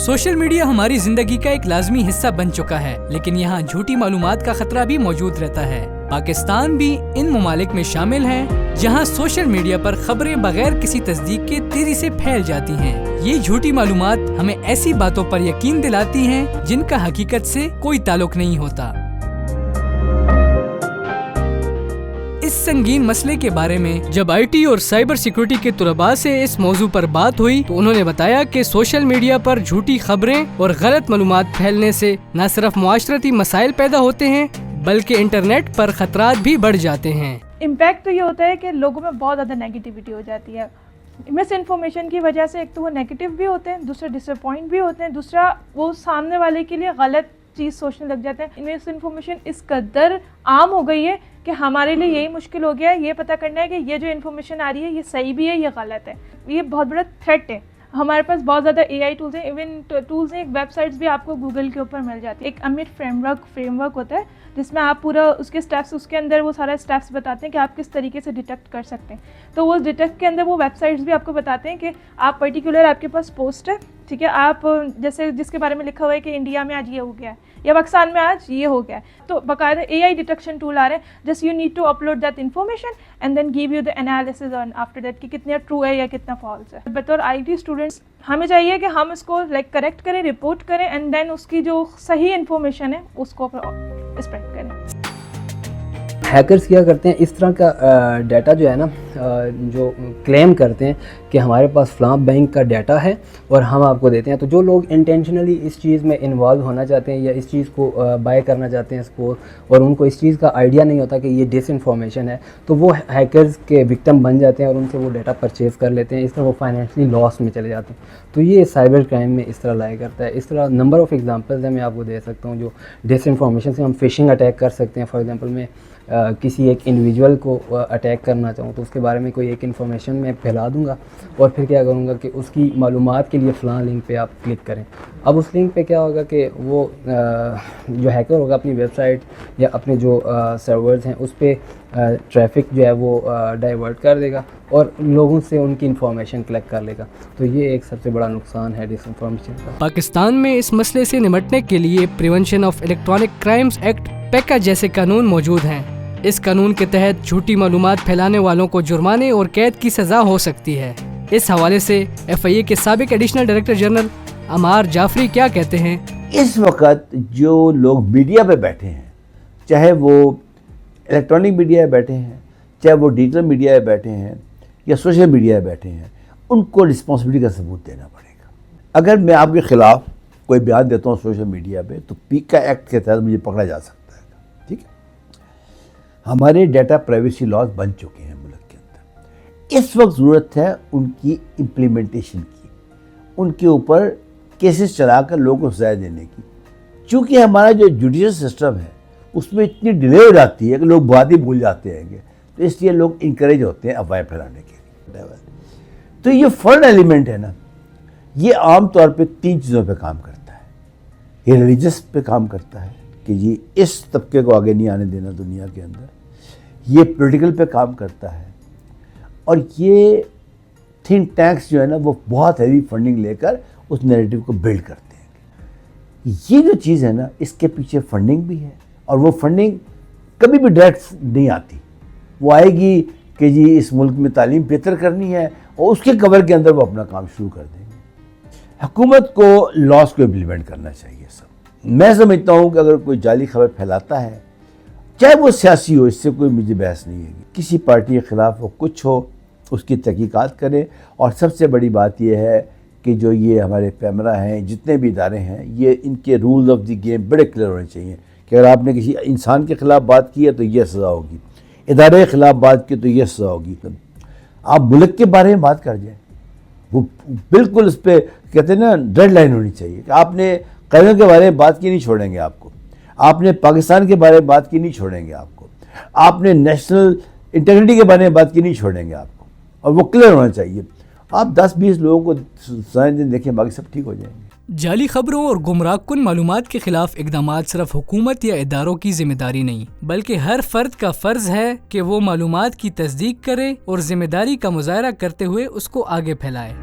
Social media ہماری زندگی کا ایک لازمی حصہ بن چکا ہے، لیکن یہاں جھوٹی معلومات کا خطرہ بھی موجود رہتا ہے۔ پاکستان بھی ان ممالک میں شامل ہے جہاں سوشل میڈیا پر خبریں بغیر کسی تصدیق کے تیزی سے پھیل جاتی ہیں۔ یہ جھوٹی معلومات ہمیں ایسی باتوں پر یقین دلاتی ہیں جن کا حقیقت سے کوئی تعلق نہیں ہوتا۔ اس سنگین مسئلے کے بارے میں جب آئی ٹی اور سائبر سیکورٹی کے طلباء سے اس موضوع پر بات ہوئی تو انہوں نے بتایا کہ سوشل میڈیا پر جھوٹی خبریں اور غلط معلومات پھیلنے سے نہ صرف معاشرتی مسائل پیدا ہوتے ہیں بلکہ انٹرنیٹ پر خطرات بھی بڑھ جاتے ہیں۔ امپیکٹ تو یہ ہوتا ہے کہ لوگوں میں بہت زیادہ نیگیٹیوٹی ہو جاتی ہے۔ مس انفارمیشن کی وجہ سے ایک تو وہ نیگیٹو بھی ہوتے ہیں، دوسرا ڈس اپوائنٹ بھی ہوتے ہیں، دوسرا وہ سامنے والے کے لیے غلط چیز سوچنے لگ جاتے ہیں۔ مس انفارمیشن اس قدر عام ہو گئی ہے کہ ہمارے لیے یہی مشکل ہو گیا ہے یہ پتہ کرنا ہے کہ یہ جو انفارمیشن آ رہی ہے یہ صحیح بھی ہے یا غلط ہے۔ یہ بہت بڑا تھریٹ ہے۔ ہمارے پاس بہت زیادہ اے آئی ٹولز ہیں، ایون ٹولز ہیں، ایک ویب سائٹس بھی آپ کو گوگل کے اوپر مل جاتی ہے۔ ایک امٹ فریم ورک ہوتا ہے جس میں آپ پورا اس کے اسٹیپس، اس کے اندر وہ سارا اسٹیپس بتاتے ہیں کہ آپ کس طریقے سے ڈیٹیکٹ کر سکتے ہیں۔ تو وہ ڈیٹیکٹ کے اندر وہ ویب سائٹس بھی آپ کو بتاتے ہیں کہ آپ پرٹیکولر آپ کے پاس پوسٹ ہے، ٹھیک ہے، آپ جیسے جس کے بارے میں لکھا ہوا ہے کہ انڈیا میں آج یہ ہو گیا ہے یا پاکستان میں آج یہ ہو گیا ہے، تو باقاعدہ اے آئی ڈیٹیکشن ٹول آ رہے ہیں، just you need to upload that information and then give you the analysis on after that کہ کتنا ٹرو ہے یا کتنا فالس ہے۔ بطور آئی ٹی اسٹوڈنٹس ہمیں چاہیے کہ ہم اس کو کریکٹ کریں، رپورٹ کریں اینڈ دین اس کی جو صحیح انفارمیشن ہے اس کو اسپریڈ کریں۔ ہیکرز کیا کرتے ہیں، اس طرح کا ڈیٹا جو ہے نا، جو کلیم کرتے ہیں کہ ہمارے پاس فلاں بینک کا ڈیٹا ہے اور ہم آپ کو دیتے ہیں، تو جو لوگ انٹینشنلی اس چیز میں انوالو ہونا چاہتے ہیں یا اس چیز کو بائی کرنا چاہتے ہیں اس کو، اور ان کو اس چیز کا آئیڈیا نہیں ہوتا کہ یہ ڈس انفارمیشن ہے، تو وہ ہیکرز کے وکٹم بن جاتے ہیں اور ان سے وہ ڈیٹا پرچیز کر لیتے ہیں۔ اس طرح وہ فائنینشلی لاس میں چلے جاتے ہیں۔ تو یہ سائبر کرائم میں اس طرح لایا کرتا ہے۔ اس طرح نمبر آف ایگزامپلز ہیں، میں آپ کو دے سکتا ہوں جو ڈس انفارمیشن سے ہم فشنگ اٹیک کر سکتے ہیں۔ فار ایگزامپل میں کسی ایک انڈیویجول کو اٹیک کرنا چاہوں تو اس کے بارے میں کوئی ایک انفارمیشن میں پھیلا دوں گا اور پھر کیا کروں گا کہ اس کی معلومات کے لیے فلاں لنک پہ آپ کلک کریں۔ اب اس لنک پہ کیا ہوگا کہ وہ جو ہیکر ہوگا اپنی ویب سائٹ یا اپنے جو سرورز ہیں اس پہ ٹریفک جو ہے وہ ڈائیورٹ کر دے گا اور لوگوں سے ان کی انفارمیشن کلیکٹ کر لے گا۔ تو یہ ایک سب سے بڑا نقصان ہے ڈس انفارمیشن کا۔ پاکستان میں اس مسئلے سے نمٹنے کے لیے prevention of electronic crimes act پیکا جیسے قانون موجود ہیں۔ اس قانون کے تحت جھوٹی معلومات پھیلانے والوں کو جرمانے اور قید کی سزا ہو سکتی ہے۔ اس حوالے سے ایف آئی اے کے سابق additional director general Ammar Jafri کیا کہتے ہیں؟ اس وقت جو لوگ میڈیا پہ بیٹھے ہیں، چاہے وہ الیکٹرانک میڈیا پہ بیٹھے ہیں، چاہے وہ ڈیجیٹل میڈیا پہ بیٹھے ہیں یا سوشل میڈیا پہ بیٹھے ہیں، ان کو رسپانسبلٹی کا ثبوت دینا پڑے گا۔ اگر میں آپ کے خلاف کوئی بیان دیتا ہوں سوشل میڈیا پہ تو پیکا ایکٹ کے تحت مجھے پکڑا جا سکتا ہے، ٹھیک ہے۔ ہمارے ڈیٹا پرائیویسی لاز بن چکے ہیں ملک کے اندر۔ اس وقت ضرورت ہے ان کی امپلیمنٹیشن کی، ان کے اوپر کیسز چلا کر لوگوں کو سزا دینے کی۔ چونکہ ہمارا جو جوڈیشل سسٹم ہے اس میں اتنی ڈیلے ہو جاتی ہے کہ لوگ بات ہی بھول جاتے ہیں، تو اس لیے لوگ انکریج ہوتے ہیں افواہیں پھیلانے کے لیے۔ تو یہ فرن ایلیمنٹ ہے نا، یہ عام طور پہ 3 چیزوں پہ کام کرتا ہے۔ یہ ریلیجس پہ کام کرتا ہے کہ یہ اس طبقے کو آگے نہیں آنے دینا دنیا کے اندر، یہ پولیٹیکل پہ کام کرتا ہے، اور یہ تھنک ٹینکس جو ہے نا وہ بہت ہیوی فنڈنگ لے کر اس نیریٹو کو بلڈ کرتے ہیں۔ یہ جو چیز ہے نا اس کے پیچھے فنڈنگ بھی ہے، اور وہ فنڈنگ کبھی بھی ڈائریکٹ نہیں آتی، وہ آئے گی کہ جی اس ملک میں تعلیم بہتر کرنی ہے اور اس کے کور کے اندر وہ اپنا کام شروع کر دیں گے۔ حکومت کو لاس کو امپلیمنٹ کرنا چاہیے سب۔ میں سمجھتا ہوں کہ اگر کوئی جعلی خبر پھیلاتا ہے، چاہے وہ سیاسی ہو، اس سے کوئی مجھے بحث نہیں ہے، کسی پارٹی کے خلاف وہ کچھ ہو اس کی تحقیقات کرے۔ اور سب سے بڑی بات یہ ہے کہ جو یہ ہمارے پیمرا ہیں، جتنے بھی ادارے ہیں، یہ ان کے رول آف دی گیم بڑے کلیئر ہونے چاہیے کہ اگر آپ نے کسی انسان کے خلاف بات کی ہے تو یہ سزا ہوگی، ادارے کے خلاف بات کی تو یہ سزا ہوگی۔ آپ ملک کے بارے میں بات کر جائیں، وہ بالکل اس پہ کہتے ہیں نا ڈیڈ لائن ہونی چاہیے کہ آپ نے قیدیوں کے بارے میں بات کی نہیں چھوڑیں گے آپ کو، آپ نے پاکستان کے بارے میں بات کی نہیں چھوڑیں گے آپ کو، آپ نے نیشنل انٹیگریٹی کے بارے میں بات کی نہیں چھوڑیں گے آپ کو، اور وہ کلیئر ہونا چاہیے۔ آپ 10-20 لوگوں کو سزائیں دیں، دیکھیں باقی سب ٹھیک ہو جائیں گے۔ جعلی خبروں اور گمراہ کن معلومات کے خلاف اقدامات صرف حکومت یا اداروں کی ذمہ داری نہیں بلکہ ہر فرد کا فرض ہے کہ وہ معلومات کی تصدیق کرے اور ذمہ داری کا مظاہرہ کرتے ہوئے اس کو آگے پھیلائے۔